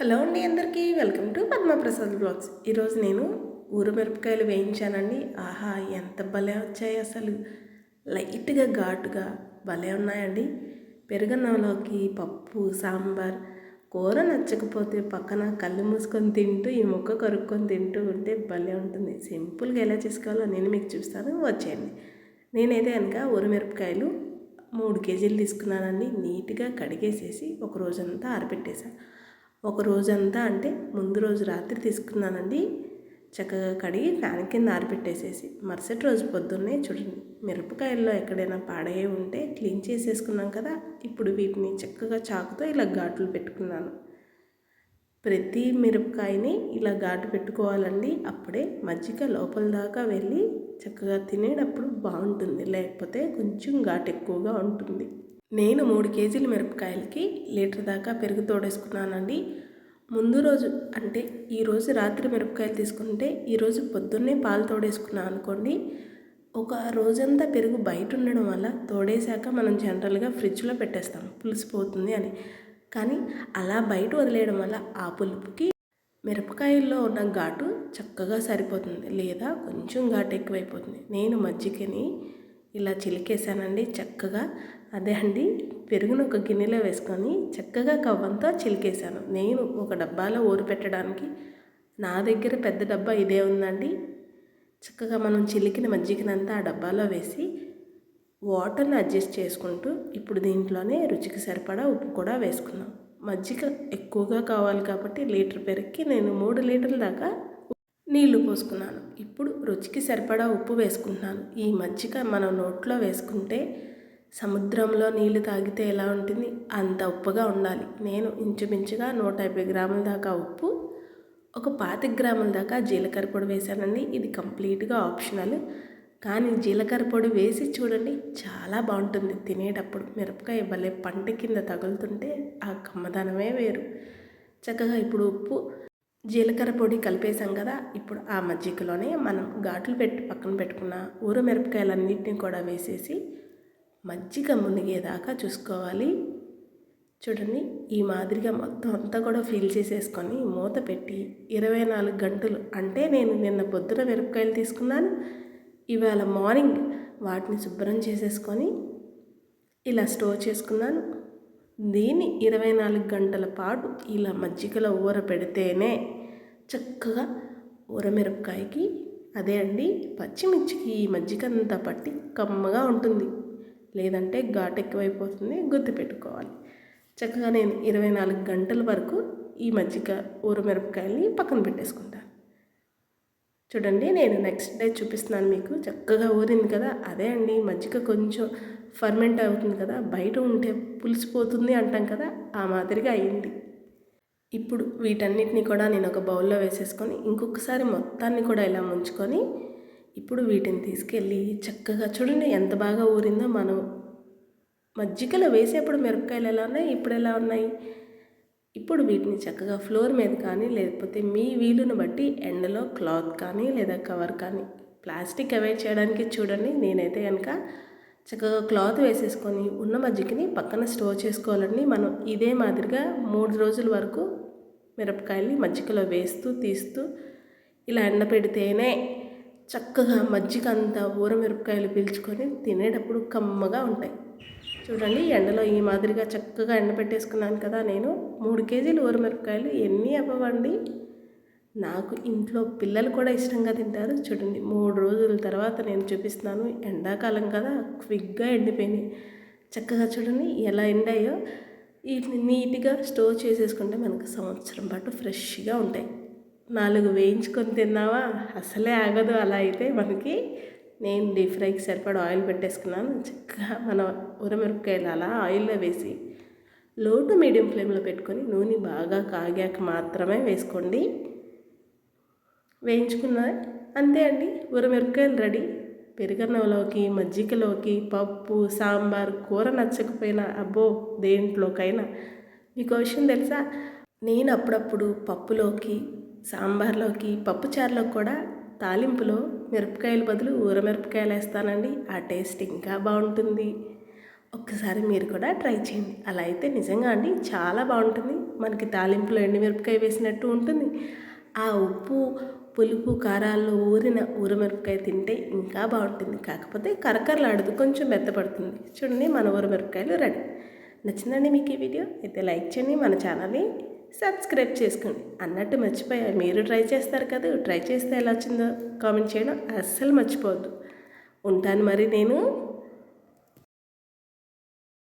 Hello అండి, అందరికీ welcome to Padma Prasad blogs. ఈరోజు నేను ఊరమిరపకాయలు వేయించానండి. ఆహా, ఎంత భలే వచ్చాయి! అసలు లైట్గా ఘాటుగా భలే ఉన్నాయండి. పెరుగన్నంలోకి పప్పు సాంబార్ కూర నచ్చకపోతే పక్కన కళ్ళు మూసుకొని తింటూ ఈ ముక్క కరుక్కొని తింటూ ఉంటే భలే ఉంటుంది. సింపుల్గా ఎలా చేసుకోవాలో నేను మీకు చూస్తాను, వచ్చేయండి. నేనైతే కనుక ఊరమిరపకాయలు 3 కేజీలు తీసుకున్నానండి. నీట్గా కడిగేసేసి ఒక రోజంతా ఆరబెట్టేశాను. ఒక రోజంతా అంటే ముందు రోజు రాత్రి తీసుకున్నానండి. చక్కగా కడిగి ఫ్యాన్ కింద ఆరబెట్టేసేసి మరుసటి రోజు పొద్దున్నే చూడండి, మిరపకాయల్లో ఎక్కడైనా పాడయ్యే ఉంటే క్లీన్ చేసేసుకున్నాం కదా. ఇప్పుడు వీటిని చక్కగా చాకుతో ఇలా ఘాట్లు పెట్టుకున్నాను. ప్రతి మిరపకాయని ఇలా ఘాటు పెట్టుకోవాలండి. అప్పుడే మజ్జిగ లోపల దాకా వెళ్ళి చక్కగా తినేటప్పుడు బాగుంటుంది, లేకపోతే కొంచెం ఘాటు ఎక్కువగా ఉంటుంది. నేను 3 కేజీల మిరపకాయలకి లీటర్ దాకా పెరుగు తోడేసుకున్నానండి. ముందు రోజు అంటే ఈరోజు రాత్రి మిరపకాయలు తీసుకుంటే ఈరోజు పొద్దున్నే పాలు తోడేసుకున్నాను అనుకోండి, ఒక రోజంతా పెరుగు బయట ఉండడం వల్ల తోడేశాక మనం జనరల్గా ఫ్రిడ్జ్లో పెట్టేస్తాం పులిసిపోతుంది అని. కానీ అలా బయట వదిలేయడం వల్ల ఆ పులుపుకి మిరపకాయల్లో ఉన్న ఘాటు చక్కగా సరిపోతుంది, లేదా కొంచెం ఘాటు ఎక్కువైపోతుంది. నేను మజ్జిగని ఇలా చిలికేసానండి చక్కగా. అదే అండి, పెరుగును ఒక గిన్నెలో వేసుకొని చక్కగా కవ్వంతో చిలికేసాను. నేను ఒక డబ్బాలో ఊరు పెట్టడానికి నా దగ్గర పెద్ద డబ్బా ఇదే ఉందండి. చక్కగా మనం చిలికిన మజ్జిగనంతా ఆ డబ్బాలో వేసి వాటర్ని అడ్జస్ట్ చేసుకుంటూ ఇప్పుడు దీంట్లోనే రుచికి సరిపడా ఉప్పు కూడా వేసుకున్నాం. మజ్జిగ ఎక్కువగా కావాలి కాబట్టి లీటర్ పెరుగుకి నేను 3 లీటర్ల దాకా నీళ్లు పోసుకున్నాను. ఇప్పుడు రుచికి సరిపడా ఉప్పు వేసుకుంటున్నాను. ఈ మజ్జిగ మనం నోట్లో వేసుకుంటే సముద్రంలో నీళ్లు తాగితే ఎలా ఉంటుంది అంత ఉప్పుగా ఉండాలి. నేను ఇంచుమించుగా 150 గ్రాముల దాకా ఉప్పు, ఒక 25 గ్రాముల దాకా జీలకర్ర పొడి వేసానండి. ఇది కంప్లీట్గా ఆప్షనల్, కానీ జీలకర్ర పొడి వేసి చూడండి, చాలా బాగుంటుంది తినేటప్పుడు. మిరపకాయ భలే పంట కింద తగులుతుంటే ఆ కమ్మదనమే వేరు. చక్కగా ఇప్పుడు ఉప్పు జీలకర్ర పొడి కలిపేసాం కదా. ఇప్పుడు ఆ మజ్జిగలోనే మనం ఘాట్లు పెట్టి పక్కన పెట్టుకున్న ఊరమిరపకాయలన్నింటినీ కూడా వేసేసి మజ్జిగ మునిగేదాకా చూసుకోవాలి. చూడండి, ఈ మాదిరిగా మొత్తం అంతా కూడా ఫిల్ చేసేసుకొని మూత పెట్టి 24 గంటలు, అంటే నేను నిన్న పొద్దున మిరపకాయలు తీసుకున్నాను, ఇవాళ మార్నింగ్ వాటిని శుభ్రం చేసేసుకొని ఇలా స్టోర్ చేసుకున్నాను. దీన్ని 24 గంటల పాటు ఇలా మజ్జిగలో ఊర పెడితేనే చక్కగా ఊరమిరపకాయకి, అదే అండి పచ్చిమిర్చికి ఈ మజ్జిగ అంతా పట్టి కమ్మగా ఉంటుంది, లేదంటే ఘాటు ఎక్కువైపోతుంది, గుర్తుపెట్టుకోవాలి. చక్కగా నేను 24 గంటల వరకు ఈ మజ్జిగ ఊరమిరపకాయల్ని పక్కన పెట్టేసుకుంటాను. చూడండి, నేను నెక్స్ట్ డే చూపిస్తున్నాను మీకు. చక్కగా ఊరింది కదా. అదే అండి, మజ్జిగ కొంచెం ఫర్మెంట్ అవుతుంది కదా, బయట ఉంటే పులిసిపోతుంది అంటాం కదా, ఆ మాదిరిగా అయింది. ఇప్పుడు వీటన్నిటిని కూడా నేను ఒక బౌల్లో వేసేసుకొని ఇంకొకసారి మొత్తాన్ని కూడా ఇలా ముంచుకొని ఇప్పుడు వీటిని తీసుకెళ్ళి చక్కగా చూడండి ఎంత బాగా ఊరిందో. మనం మజ్జిగలో వేసేప్పుడు మిరపకాయలు ఎలా ఉన్నాయి, ఇప్పుడు ఎలా ఉన్నాయి. ఇప్పుడు వీటిని చక్కగా ఫ్లోర్ మీద కానీ లేకపోతే మీ వీలుని బట్టి ఎండలో క్లాత్ కానీ లేదా కవర్ కానీ, ప్లాస్టిక్ అవాయిడ్ చేయడానికి చూడండి. నేనైతే కనుక చక్కగా క్లాత్ వేసేసుకొని ఉన్న మజ్జిగని పక్కన స్టోర్ చేసుకోవాలండి. మనం ఇదే మాదిరిగా 3 రోజుల వరకు మిరపకాయల్ని మజ్జిగలో వేస్తూ తీస్తూ ఇలా ఎండపెడితేనే చక్కగా మజ్జిగ అంతా ఊరమిరపకాయలు పీల్చుకొని తినేటప్పుడు కమ్మగా ఉంటాయి. చూడండి, ఎండలో ఈ మాదిరిగా చక్కగా ఎండపెట్టేసుకున్నాను కదా. నేను 3 కేజీలు ఊరమిరపకాయలు ఎన్ని అవ్వండి, నాకు ఇంట్లో పిల్లలు కూడా ఇష్టంగా తింటారు. చూడండి, 3 రోజుల తర్వాత నేను చూపిస్తున్నాను. ఎండాకాలం కదా, క్విక్గా ఎండిపోయినాయి. చక్కగా చూడండి ఎలా ఎండాయో. వీటిని నీట్గా స్టోర్ చేసేసుకుంటే మనకు సంవత్సరం పాటు ఫ్రెష్గా ఉంటాయి. 4 వేయించుకొని తిన్నావా అసలే ఆగదు. అలా అయితే మనకి నేను డీప్ ఫ్రైకి సరిపడా ఆయిల్ పెట్టేసుకున్నాను. చక్కగా మన ఊరమిరపకాయలు అలా ఆయిల్లో వేసి లో టు మీడియం ఫ్లేమ్లో పెట్టుకొని నూనె బాగా కాగాక మాత్రమే వేసుకోండి. వేయించుకున్న అంతే అండి, ఊరమిరపకాయలు రెడీ. పెరుగన్నంలోకి మజ్జిగలోకి పప్పు సాంబార్ కూర నచ్చకపోయినా అబ్బో దేంట్లోకైనా. మీకు విషయం తెలుసా, నేను అప్పుడప్పుడు పప్పులోకి సాంబార్లోకి పప్పుచారులోకి కూడా తాలింపులో మిరపకాయల బదులు ఊరమిరపకాయలు వేస్తానండి. ఆ టేస్ట్ ఇంకా బాగుంటుంది. ఒక్కసారి మీరు కూడా ట్రై చేయండి. అలా అయితే నిజంగా అండి చాలా బాగుంటుంది. మనకి తాలింపులో ఎండుమిరపకాయ వేసినట్టు ఉంటుంది. ఆ ఉప్పు, పులుపు, కారాల్లో ఊరిన ఊరమిరపకాయ తింటే ఇంకా బాగుంటుంది. కాకపోతే కరకరలాడదు, కొంచెం మెత్తపడుతుంది. చూడండి, మన ఊరమిరపకాయలు రెడీ. నచ్చిందండి మీకు ఈ వీడియో? అయితే లైక్ చేయండి, మన ఛానల్ని సబ్స్క్రైబ్ చేసుకోండి. అన్నట్టు మర్చిపోయా, మీరు ట్రై చేస్తారు కదా, ట్రై చేస్తే ఎలా వచ్చిందో కామెంట్ చేయడం అస్సలు మర్చిపోవద్దు. ఉంటాను మరి నేను.